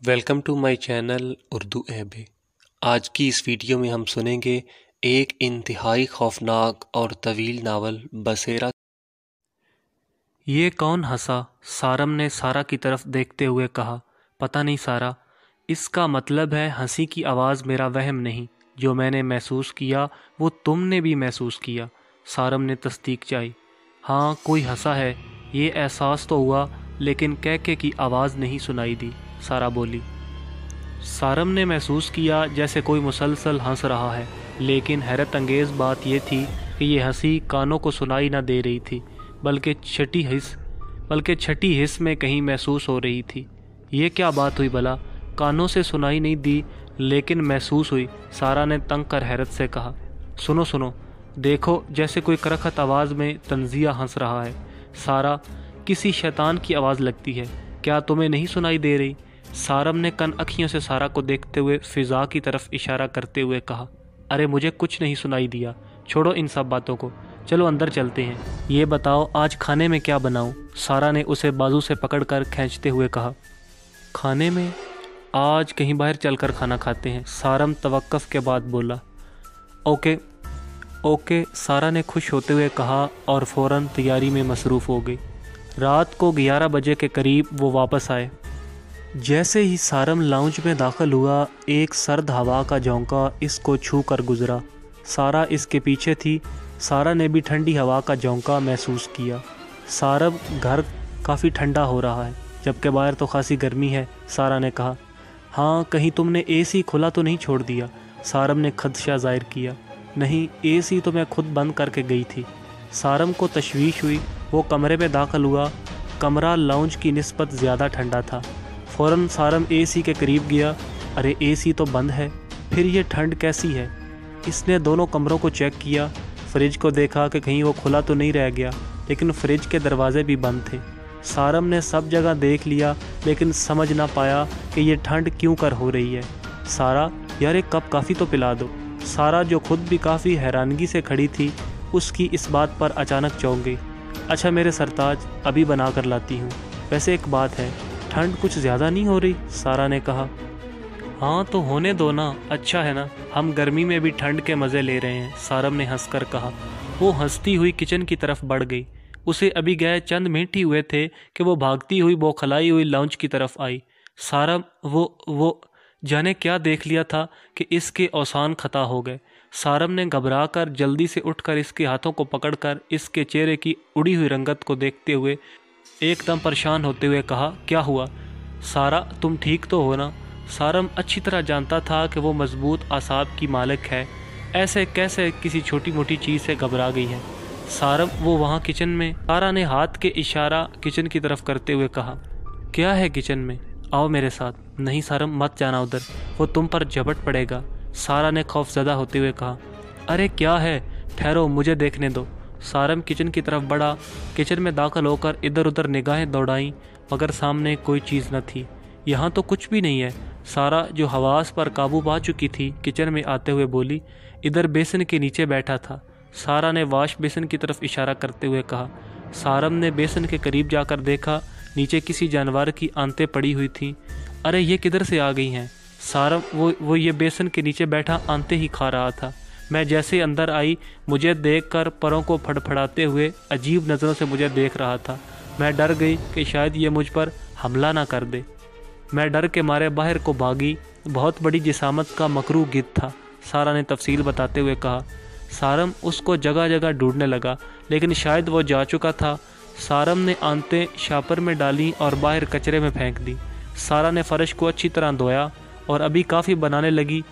Welcome to my channel Urdu ऐबे। आज की इस वीडियो में हम सुनेंगे एक इंतहाई खौफनाक और तवील नावल बसेरा। ये कौन हंसा? सारम ने सारा की तरफ देखते हुए कहा। पता नहीं सारा, इसका मतलब है हंसी की आवाज़ मेरा वहम नहीं, जो मैंने महसूस किया वो तुमने भी महसूस किया। सारम ने तस्दीक चाही। हाँ, कोई हंसा है, ये एहसास तो हुआ, लेकिन कहके की आवाज़ नहीं सुनाई दी, सारा बोली। सारम ने महसूस किया जैसे कोई मुसलसल हंस रहा है, लेकिन हैरत अंगेज़ बात यह थी कि ये हंसी कानों को सुनाई न दे रही थी, बल्कि छठी हिस्स में कहीं महसूस हो रही थी। ये क्या बात हुई भला? कानों से सुनाई नहीं दी लेकिन महसूस हुई, सारा ने तंग कर हैरत से कहा। सुनो सुनो, देखो, जैसे कोई करखत आवाज़ में तंजिया हंस रहा है। सारा, किसी शैतान की आवाज़ लगती है, क्या तुम्हें नहीं सुनाई दे रही? सारम ने कन अखियों से सारा को देखते हुए फिजा की तरफ इशारा करते हुए कहा। अरे मुझे कुछ नहीं सुनाई दिया, छोड़ो इन सब बातों को, चलो अंदर चलते हैं। ये बताओ आज खाने में क्या बनाऊं? सारा ने उसे बाजू से पकड़कर खींचते हुए कहा। खाने में? आज कहीं बाहर चलकर खाना खाते हैं, सारम तवक्कुफ के बाद बोला। ओके ओके, सारा ने खुश होते हुए कहा और फ़ौरन तैयारी में मसरूफ़ हो गई। रात को 11 बजे के करीब वो वापस आए। जैसे ही सारम लाउंज में दाखिल हुआ, एक सर्द हवा का झोंका इसको छू कर गुजरा। सारा इसके पीछे थी। सारा ने भी ठंडी हवा का झोंका महसूस किया। सारम, घर काफ़ी ठंडा हो रहा है, जबकि बाहर तो खासी गर्मी है, सारा ने कहा। हाँ, कहीं तुमने एसी खुला तो नहीं छोड़ दिया? सारम ने खदशा जाहिर किया। नहीं, एसी तो मैं खुद बंद करके गई थी। सारम को तशवीश हुई। वो कमरे में दाखिल हुआ। कमरा लाउंज की निस्बत ज़्यादा ठंडा था। फ़ौरन सारम एसी के करीब गया। अरे एसी तो बंद है, फिर ये ठंड कैसी है? इसने दोनों कमरों को चेक किया। फ्रिज को देखा कि कहीं वो खुला तो नहीं रह गया, लेकिन फ्रिज के दरवाजे भी बंद थे। सारम ने सब जगह देख लिया, लेकिन समझ ना पाया कि ये ठंड क्यों कर हो रही है। सारा, यार एक कप काफ़ी तो पिला दो। सारा, जो खुद भी काफ़ी हैरानगी से खड़ी थी, उसकी इस बात पर अचानक चौंक गई। अच्छा मेरे सरताज, अभी बना कर लाती हूँ। वैसे एक बात है, ठंड कुछ ज़्यादा नहीं हो रही? सारा ने कहा। हाँ तो होने दो ना, अच्छा है ना, हम गर्मी में भी ठंड के मज़े ले रहे हैं, सारम ने हंसकर कहा। वो हंसती हुई किचन की तरफ बढ़ गई। उसे अभी गए चंद मिनट ही हुए थे कि वो भागती हुई बौखलाई हुई लाउंज की तरफ आई। सारम, वो जाने क्या देख लिया था कि इसके औसान खता हो गए। सारम ने घबरा कर जल्दी से उठकर इसके हाथों को पकड़कर इसके चेहरे की उड़ी हुई रंगत को देखते हुए एकदम परेशान होते हुए कहा, क्या हुआ? सारा, तुम ठीक तो हो ना? सारम अच्छी तरह जानता था कि वो मजबूत आसाब की मालिक है, ऐसे कैसे किसी छोटी मोटी चीज़ से घबरा गई है। सारम, वो वहाँ किचन में। सारा ने हाथ के इशारा किचन की तरफ करते हुए कहा। क्या है किचन में? आओ मेरे साथ। नहीं सारम, मत जाना उधर, वो तुम पर झपट पड़ेगा, सारा ने खौफजदा होते हुए कहा। अरे क्या है, ठहरो, मुझे देखने दो। सारम किचन की तरफ बढ़ा। किचन में दाखिल होकर इधर उधर निगाहें दौड़ाईं, मगर सामने कोई चीज़ न थी। यहाँ तो कुछ भी नहीं है। सारा, जो हवास पर काबू पा चुकी थी, किचन में आते हुए बोली। इधर बेसन के नीचे बैठा था। सारा ने वाश बेसन की तरफ इशारा करते हुए कहा। सारम ने बेसन के करीब जाकर देखा, नीचे किसी जानवर की आंतें पड़ी हुई थीं। अरे ये किधर से आ गई हैं? सारम, वो ये बेसन के नीचे बैठा आंतें ही खा रहा था। मैं जैसे अंदर आई, मुझे देखकर परों को फड़फड़ाते हुए अजीब नज़रों से मुझे देख रहा था। मैं डर गई कि शायद ये मुझ पर हमला ना कर दे। मैं डर के मारे बाहर को भागी। बहुत बड़ी जिसामत का मकरू गिद्ध था, सारा ने तफसील बताते हुए कहा। सारम उसको जगह जगह ढूंढने लगा, लेकिन शायद वो जा चुका था। सारम ने आंतें शापर में डाली और बाहर कचरे में फेंक दी। सारा ने फ़र्श को अच्छी तरह धोया और अभी काफ़ी बनाने लगी।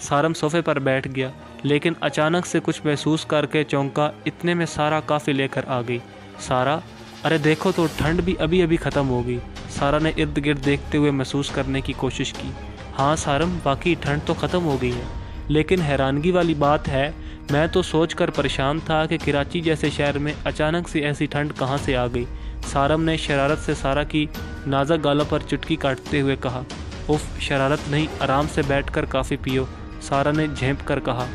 सारम सोफे पर बैठ गया, लेकिन अचानक से कुछ महसूस करके चौंका। इतने में सारा काफ़ी लेकर आ गई। सारा, अरे देखो तो, ठंड भी अभी अभी ख़त्म हो गई। सारा ने इर्द गिर्द देखते हुए महसूस करने की कोशिश की। हाँ सारम, बाकी ठंड तो ख़त्म हो गई है, लेकिन हैरानगी वाली बात है, मैं तो सोचकर परेशान था कि कराची जैसे शहर में अचानक से ऐसी ठंड कहाँ से आ गई। सारम ने शरारत से सारा की नाजुक गालों पर चुटकी काटते हुए कहा। उफ, शरारत नहीं, आराम से बैठकर काफ़ी पियो, सारा ने झेंप कर कहा।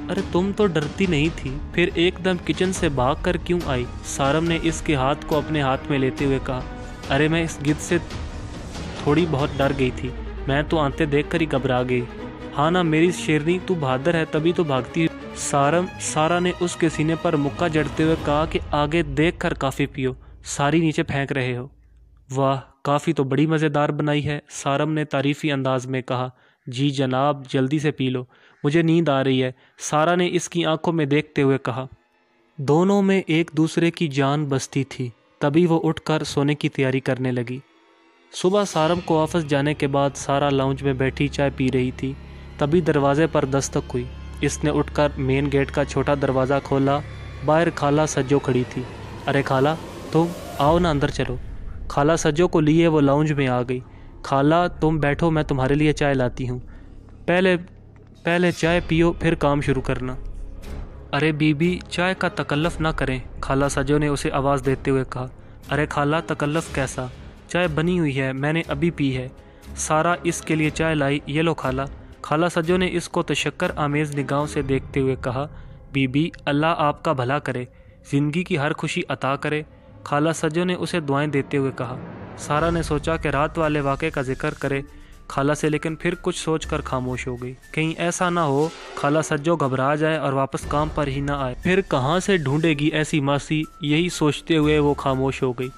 अरे तुम तो डरती नहीं थी, फिर एकदम किचन से भाग कर क्यों आई? सारम ने इसके हाथ को अपने हाथ में लेते हुए कहा। अरे मैं इस गिद्ध से थोड़ी बहुत डर गई थी। मैं तो आते देख कर ही घबरा गई। हाँ ना मेरी शेरनी, तू बहादुर है तभी तो भागती है। सारा ने उसके सीने पर मुक्का जड़ते हुए कहा कि आगे देख कर काफ़ी पियो, सारी नीचे फेंक रहे हो। वाह, काफ़ी तो बड़ी मज़ेदार बनाई है, सारम ने तारीफ़ी अंदाज में कहा। जी जनाब, जल्दी से पी लो, मुझे नींद आ रही है, सारा ने इसकी आंखों में देखते हुए कहा। दोनों में एक दूसरे की जान बसती थी। तभी वो उठकर सोने की तैयारी करने लगी। सुबह सारम को ऑफिस जाने के बाद सारा लाउंज में बैठी चाय पी रही थी। तभी दरवाजे पर दस्तक हुई। इसने उठकर मेन गेट का छोटा दरवाज़ा खोला। बाहर खाला सज्जो खड़ी थी। अरे खाला, तुम आओ ना, अंदर चलो। खाला सज्जो को लिए वो लाउंज में आ गई। खाला तुम बैठो, मैं तुम्हारे लिए चाय लाती हूँ। पहले चाय पियो फिर काम शुरू करना। अरे बीबी, चाय का तकल्लुफ़ ना करें, खाला सज्जो ने उसे आवाज़ देते हुए कहा। अरे खाला, तकल्लुफ़ कैसा, चाय बनी हुई है, मैंने अभी पी है। सारा इसके लिए चाय लाई, ये लो खाला। खाला सज्जो ने इसको तशक्कर आमेज़ निगाहों से देखते हुए कहा। बीबी, अल्लाह आपका भला करे, ज़िंदगी की हर खुशी अता करे, खाला सज्जो ने उसे दुआएं देते हुए कहा। सारा ने सोचा कि रात वाले वाक़े का जिक्र करे खाला से, लेकिन फिर कुछ सोचकर खामोश हो गई। कहीं ऐसा ना हो खाला सज्जो घबरा जाए और वापस काम पर ही ना आए, फिर कहाँ से ढूंढेगी ऐसी मासी, यही सोचते हुए वो खामोश हो गई।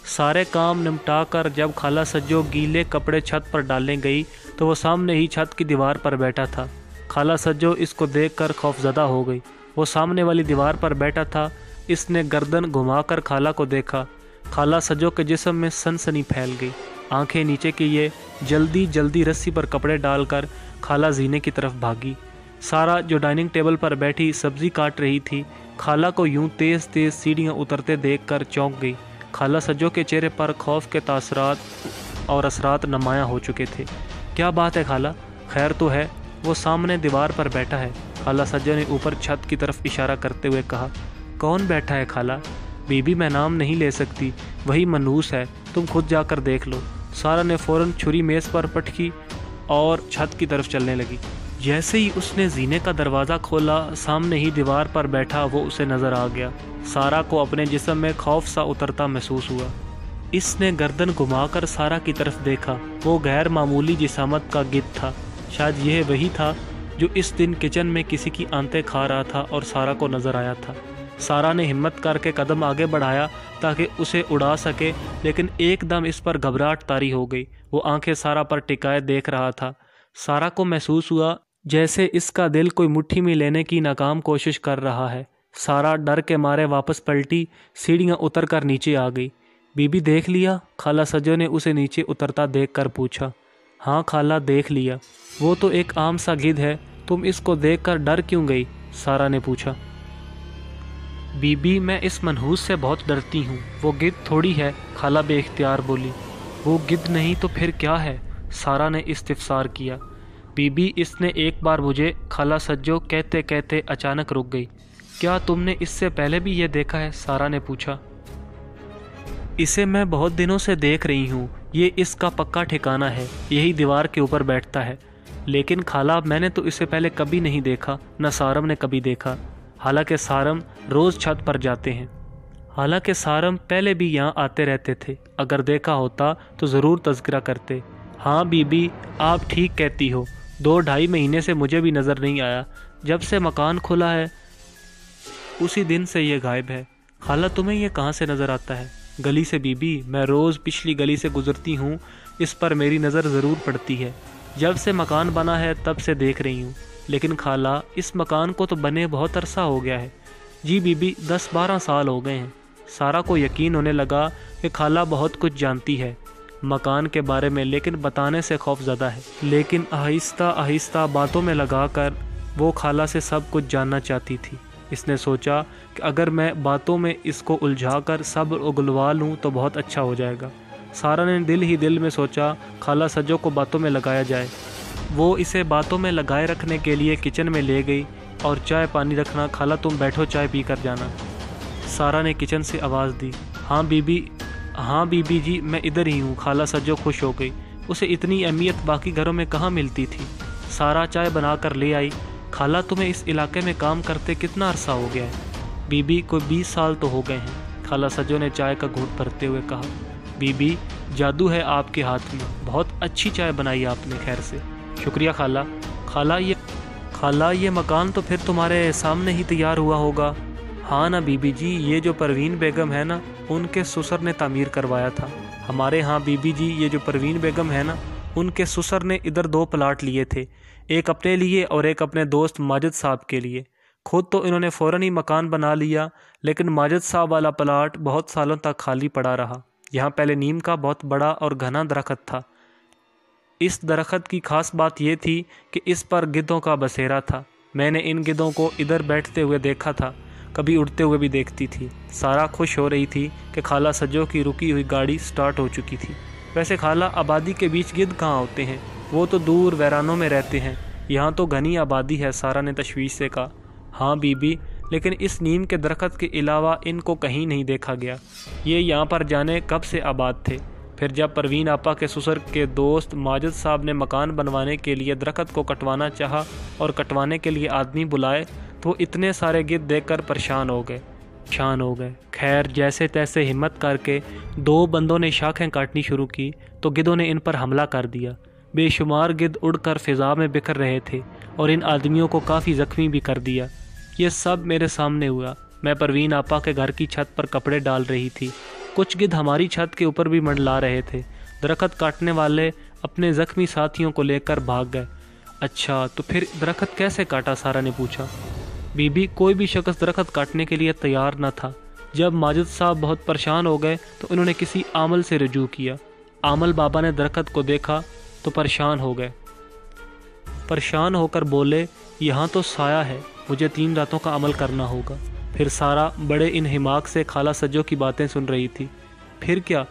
सारे काम निपटा कर जब खाला सज्जो गीले कपड़े छत पर डालने गई तो वो सामने ही छत की दीवार पर बैठा था। खाला सज्जो इसको देखकर खौफजदा हो गई। वो सामने वाली दीवार पर बैठा था। इसने गर्दन घुमाकर खाला को देखा। खाला सज्जो के जिस्म में सनसनी फैल गई। आंखें नीचे किए जल्दी जल्दी रस्सी पर कपड़े डालकर खाला जीने की तरफ भागी। सारा जो डाइनिंग टेबल पर बैठी सब्जी काट रही थी, खाला को यूं तेज़ तेज़ सीढ़ियाँ उतरते देखकर चौंक गई। खाला सज्जो के चेहरे पर खौफ के तासरात और असरात नुमायाँ हो चुके थे। क्या बात है खाला, खैर तो है? वो सामने दीवार पर बैठा है, खाला सज्जो ने ऊपर छत की तरफ इशारा करते हुए कहा। कौन बैठा है खाला? बीबी, मैं नाम नहीं ले सकती, वही मनहूस है, तुम खुद जाकर देख लो। सारा ने फ़ौरन छुरी मेज़ पर पटकी और छत की तरफ चलने लगी। जैसे ही उसने जीने का दरवाज़ा खोला, सामने ही दीवार पर बैठा वो उसे नज़र आ गया। सारा को अपने जिस्म में खौफ सा उतरता महसूस हुआ। इसने गर्दन घुमाकर सारा की तरफ देखा। वो गैर मामूली जिसामत का गिद्ध था। शायद यह वही था जो इस दिन किचन में किसी की आंतें खा रहा था और सारा को नज़र आया था। सारा ने हिम्मत करके कदम आगे बढ़ाया ताकि उसे उड़ा सके, लेकिन एकदम इस पर घबराहट तारी हो गई। वो आंखें सारा पर टिकाए देख रहा था। सारा को महसूस हुआ जैसे इसका दिल कोई मुट्ठी में लेने की नाकाम कोशिश कर रहा है। सारा डर के मारे वापस पलटी, सीढ़ियाँ उतर कर नीचे आ गई। बीबी, देख लिया? खाला सज्जो ने उसे नीचे उतरता देखकर पूछा। हाँ खाला, देख लिया। वो तो एक आम सा गिद्ध है, तुम इसको देखकर डर क्यों गई? सारा ने पूछा। बीबी, मैं इस मनहूस से बहुत डरती हूँ, वो गिद्ध थोड़ी है, खाला बेइख्तियार बोली। वो गिद्ध नहीं तो फिर क्या है? सारा ने इस्तिफसार किया। बीबी, इसने एक बार मुझे, खाला सज्जो कहते कहते अचानक रुक गई। क्या तुमने इससे पहले भी ये देखा है? सारा ने पूछा। इसे मैं बहुत दिनों से देख रही हूँ, ये इसका पक्का ठिकाना है, यही दीवार के ऊपर बैठता है। लेकिन खाला, मैंने तो इसे पहले कभी नहीं देखा, न सारम ने कभी देखा। हालांकि सारम रोज़ छत पर जाते हैं। हालांकि सारम पहले भी यहाँ आते रहते थे, अगर देखा होता तो ज़रूर तज़किरा करते। हाँ बीबी, आप ठीक कहती हो, 2-2.5 महीने से मुझे भी नज़र नहीं आया। जब से मकान खुला है उसी दिन से ये गायब है। खाला, तुम्हें ये कहाँ से नज़र आता है? गली से बीबी, मैं रोज़ पिछली गली से गुज़रती हूँ, इस पर मेरी नज़र ज़रूर पड़ती है। जब से मकान बना है तब से देख रही हूँ। लेकिन खाला, इस मकान को तो बने बहुत अरसा हो गया है। जी बीबी, 10-12 साल हो गए हैं। सारा को यकीन होने लगा कि खाला बहुत कुछ जानती है मकान के बारे में, लेकिन बताने से खौफज़दा है। लेकिन आहिस्ता आहिस्ता बातों में लगाकर वो खाला से सब कुछ जानना चाहती थी। इसने सोचा कि अगर मैं बातों में इसको उलझाकर सब उगलवा लूँ तो बहुत अच्छा हो जाएगा। सारा ने दिल ही दिल में सोचा खाला सज्जो को बातों में लगाया जाए। वो इसे बातों में लगाए रखने के लिए किचन में ले गई और चाय पानी रखना, खाला तुम बैठो, चाय पी कर जाना। सारा ने किचन से आवाज़ दी। हाँ बीबी जी, मैं इधर ही हूँ। खाला सज्जो खुश हो गई। उसे इतनी अहमियत बाकी घरों में कहाँ मिलती थी। सारा चाय बना कर ले आई। खाला, तुम्हें इस इलाके में काम करते कितना अरसा हो गया है? बीबी, कोई 20 साल तो हो गए हैं, खाला सज्जो ने चाय का घूंट भरते हुए कहा। بی بی جادو ہے آپ کے ہاتھ میں، بہت اچھی چائے بنائی آپ نے، خیر سے شکریہ خالہ۔ خالہ یہ مکان تو پھر تمہارے سامنے ہی تیار ہوا ہوگا؟ ہاں نا بی بی جی، یہ جو پروین بیگم ہے نا، ان کے سسر نے تعمیر کروایا تھا ہمارے ہاں بی بی جی۔ یہ جو پروین بیگم ہے نا، ان کے سسر نے ادھر 2 پلاٹ لیے تھے، ایک اپنے لیے اور ایک اپنے دوست ماجد صاحب کے لیے۔ خود تو انہوں نے فوراً ہی مکان بنا لیا، لیکن ماجد صاحب والا پلاٹ بہت سالوں تک خالی پڑا رہا۔ یہاں پہلے نیم کا بہت بڑا اور گھنا درخت تھا۔ اس درخت کی خاص بات یہ تھی کہ اس پر گدھوں کا بسیرا تھا۔ میں نے ان گدھوں کو ادھر بیٹھتے ہوئے دیکھا تھا، کبھی اڑتے ہوئے بھی دیکھتی تھی۔ سارا خوش ہو رہی تھی کہ خالہ سجو کی رکی ہوئی گاڑی سٹارٹ ہو چکی تھی۔ ویسے خالہ، آبادی کے بیچ گدھ کہاں ہوتے ہیں؟ وہ تو دور ویرانوں میں رہتے ہیں، یہاں تو گھنی آبادی ہے، سارا نے تشویش سے کہا۔ ہاں بی بی، لیکن اس نیم کے درخت کے علاوہ ان کو کہیں نہیں دیکھا گیا۔ یہ یہاں پر جانے کب سے آباد تھے۔ پھر جب پروین آپا کے سسر کے دوست ماجد صاحب نے مکان بنوانے کے لیے درخت کو کٹوانا چاہا اور کٹوانے کے لیے آدمی بلائے تو وہ اتنے سارے گدھ دیکھ کر پریشان ہو گئے۔ خیر جیسے تیسے ہمت کر کے 2 بندوں نے شاخیں کاٹنی شروع کی تو گدھوں نے ان پر حملہ کر دیا۔ بے شمار گدھ اڑ کر فضا میں بکھر رہے تھے اور ان آدمیوں کو کافی زخمی بھی کر دیا۔ یہ سب میرے سامنے ہوا۔ میں پروین آپا کے گھر کی چھت پر کپڑے ڈال رہی تھی، کچھ گدھ ہماری چھت کے اوپر بھی منڈلا رہے تھے۔ درخت کاٹنے والے اپنے زخمی ساتھیوں کو لے کر بھاگ گئے۔ اچھا تو پھر درخت کیسے کاٹا؟ سارا نے پوچھا۔ بی بی، کوئی بھی شخص درخت کاٹنے کے لیے تیار نہ تھا۔ جب ماجد صاحب بہت پریشان ہو گئے تو انہوں نے کسی عامل سے رجوع کیا۔ عامل بابا نے درخت کو دیکھا تو پریشان ہو گئے، پریشان ہو کر بولے، یہاں تو سایہ ہے، مجھے 3 راتوں کا عمل کرنا ہوگا۔ پھر سارا بڑے انہماک سے خالہ سجو کی باتیں سن رہی تھی۔ پھر کیا؟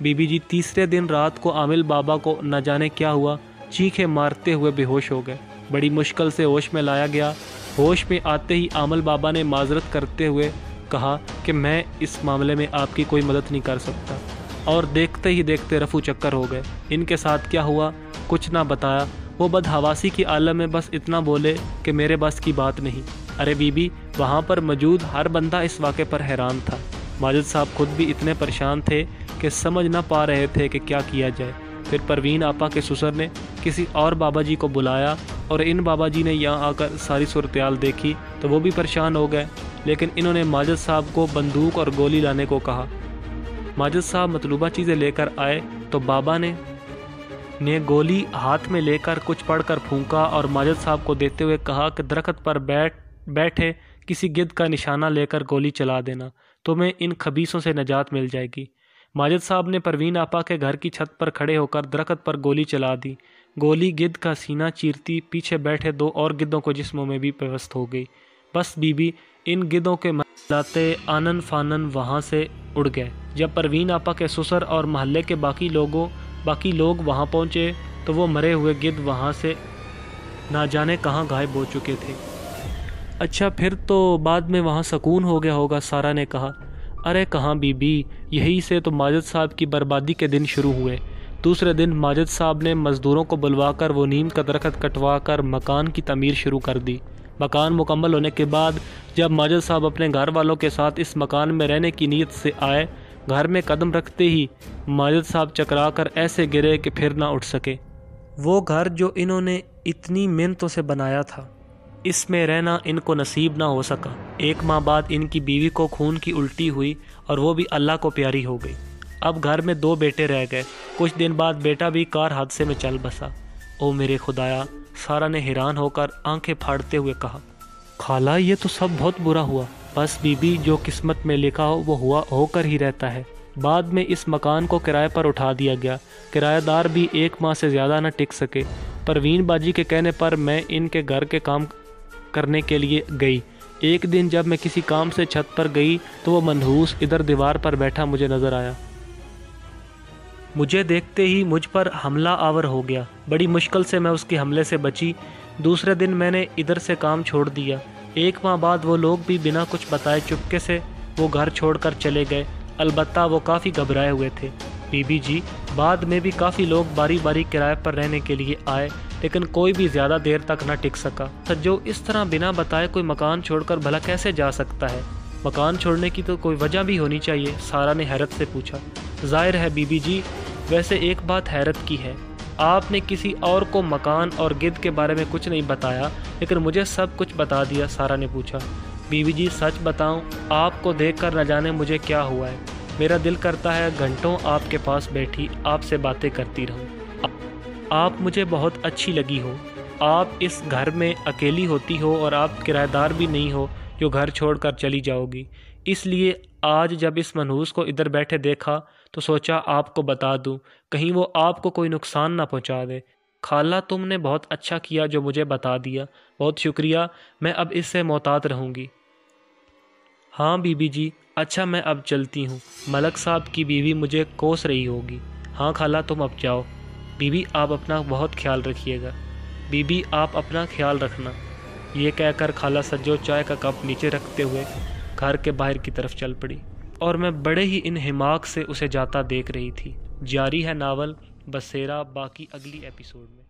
بی بی جی، تیسرے دن رات کو عامل بابا کو نہ جانے کیا ہوا، چیخیں مارتے ہوئے بے ہوش ہو گئے۔ بڑی مشکل سے ہوش میں لایا گیا۔ ہوش میں آتے ہی عامل بابا نے معذرت کرتے ہوئے کہا کہ میں اس معاملے میں آپ کی کوئی مدد نہیں کر سکتا، اور دیکھتے ہی دیکھتے رفو چکر ہو گئے۔ ان کے ساتھ کیا ہوا کچھ نہ بتایا، وہ بدحواسی کی عالم میں بس اتنا بولے کہ میرے بس کی بات نہیں۔ ارے بی بی، وہاں پر موجود ہر بندہ اس واقعے پر حیران تھا۔ ماجد صاحب خود بھی اتنے پریشان تھے کہ سمجھ نہ پا رہے تھے کہ کیا کیا جائے۔ پھر پروین آپا کے سسر نے کسی اور بابا جی کو بلایا اور ان بابا جی نے یہاں آ کر ساری صورتحال دیکھی تو وہ بھی پریشان ہو گئے، لیکن انہوں نے ماجد صاحب کو بندوق اور گولی لانے کو کہا۔ ماجد صاحب مطلوبہ چیزیں لے کر آئے تو بابا نے گولی ہاتھ میں لے کر کچھ پڑھ کر پھونکا اور ماجد صاحب کو دیتے ہوئے کہا کہ درخت پر بیٹھے کسی گدھ کا نشانہ لے کر گولی چلا دینا، تمہیں ان خبیثوں سے نجات مل جائے گی۔ ماجد صاحب نے پروین آپا کے گھر کی چھت پر کھڑے ہو کر درخت پر گولی چلا دی۔ گولی گدھ کا سینہ چیرتی پیچھے بیٹھے 2 اور گدھوں کو جسموں میں بھی پیوست ہو گئی۔ بس بی بی، ان گدھوں کے ملاتے آنن فانن وہاں سے اڑ گئے۔ جب پروین آپا کے سسر اور محلے کے باقی لوگ وہاں پہنچے تو وہ مرے ہوئے گدھ وہاں سے نہ جانے کہاں غائب ہو چکے تھے۔ اچھا پھر تو بعد میں وہاں سکون ہو گیا ہوگا، سارا نے کہا۔ ارے کہاں بی بی، یہی سے تو ماجد صاحب کی بربادی کے دن شروع ہوئے۔ دوسرے دن ماجد صاحب نے مزدوروں کو بلوا کر وہ نیم کا درخت کٹوا کر مکان کی تعمیر شروع کر دی۔ مکان مکمل ہونے کے بعد جب ماجد صاحب اپنے گھر والوں کے ساتھ اس مکان میں رہنے کی نیت سے آئے، گھر میں قدم رکھتے ہی ماجد صاحب چکرا کر ایسے گرے کہ پھر نہ اٹھ سکے۔ وہ گھر جو انہوں نے اتنی محنتوں سے بنایا تھا، اس میں رہنا ان کو نصیب نہ ہو سکا۔ 1 ماہ بعد ان کی بیوی کو خون کی الٹی ہوئی اور وہ بھی اللہ کو پیاری ہو گئی۔ اب گھر میں 2 بیٹے رہ گئے۔ کچھ دن بعد بیٹا بھی کار حادثے میں چل بسا۔ او میرے خدایا، سارا نے حیران ہو کر آنکھیں پھاڑتے ہوئے کہا۔ خالہ، یہ تو سب بہت برا ہوا۔ بس بی بی، جو قسمت میں لکھا ہو وہ ہو کر ہی رہتا ہے۔ بعد میں اس مکان کو کرائے پر اٹھا دیا گیا۔ کرایہ دار بھی 1 ماہ سے زیادہ نہ ٹک سکے۔ پروین باجی کے کہنے پر میں ان کے گھر کے کام کرنے کے لیے گئی۔ ایک دن جب میں کسی کام سے چھت پر گئی تو وہ منحوس ادھر دیوار پر بیٹھا مجھے نظر آیا۔ مجھے دیکھتے ہی مجھ پر حملہ آور ہو گیا۔ بڑی مشکل سے میں اس کے حملے سے بچی۔ دوسرے دن میں نے ادھر سے کام چھوڑ دیا۔ 1 ماہ بعد وہ لوگ بھی بنا کچھ بتائے چپکے سے وہ گھر چھوڑ کر چلے گئے۔ البتہ وہ کافی گھبرائے ہوئے تھے۔ بی بی جی، بعد میں بھی کافی لوگ باری باری کرائے پر رہنے کے لیے آئے، لیکن کوئی بھی زیادہ دیر تک نہ ٹک سکا۔ جو اس طرح بنا بتائے کوئی مکان چھوڑ کر بھلا کیسے جا سکتا ہے؟ مکان چھوڑنے کی تو کوئی وجہ بھی ہونی چاہیے، سارہ نے حیرت سے پوچھا۔ ظاہر ہے بی بی جی، ویسے ایک بات حیرت کی ہے، آپ نے کسی اور کو مکان اور گدھ کے بارے میں کچھ نہیں بتایا، لیکن مجھے سب کچھ بتا دیا، سارہ نے پوچھا۔ بی بی جی سچ بتاؤں، آپ کو دیکھ کر نہ جانے مجھے کیا ہوا ہے، میرا دل کرتا ہے گھنٹوں آپ کے پاس بیٹھی آپ سے باتیں کرتی رہوں۔ آپ مجھے بہت اچھی لگی ہو، آپ اس گھر میں اکیلی ہوتی ہو اور آپ کرایہ دار بھی نہیں ہو جو گھر چھوڑ کر چلی جاؤ گی، اس لیے آج جب اس منحوس کو ادھر بیٹھے دیکھا تو سوچا آپ کو بتا دوں، کہیں وہ آپ کو کوئی نقصان نہ پہنچا دے۔ خالہ تم نے بہت اچھا کیا جو مجھے بتا دیا، بہت شکریہ، میں اب اس سے محتاط رہوں گی۔ ہاں بی بی جی، اچھا میں اب چلتی ہوں، ملک صاحب کی بیوی مجھے کوس رہی ہوگی۔ ہاں خالہ تم اب جاؤ۔ بی بی آپ اپنا بہت خیال رکھیے گا۔ بی بی آپ اپنا خیال رکھنا۔ یہ کہہ کر خالہ سجو چائے کا کپ نیچے رکھتے ہوئے گھر کے باہر کی طرف چل پڑی، اور میں بڑے ہی انہماک سے اسے جاتا دیکھ رہی تھی۔ جاری ہے ناول بسیرا، باقی اگلی ایپیسوڈ میں۔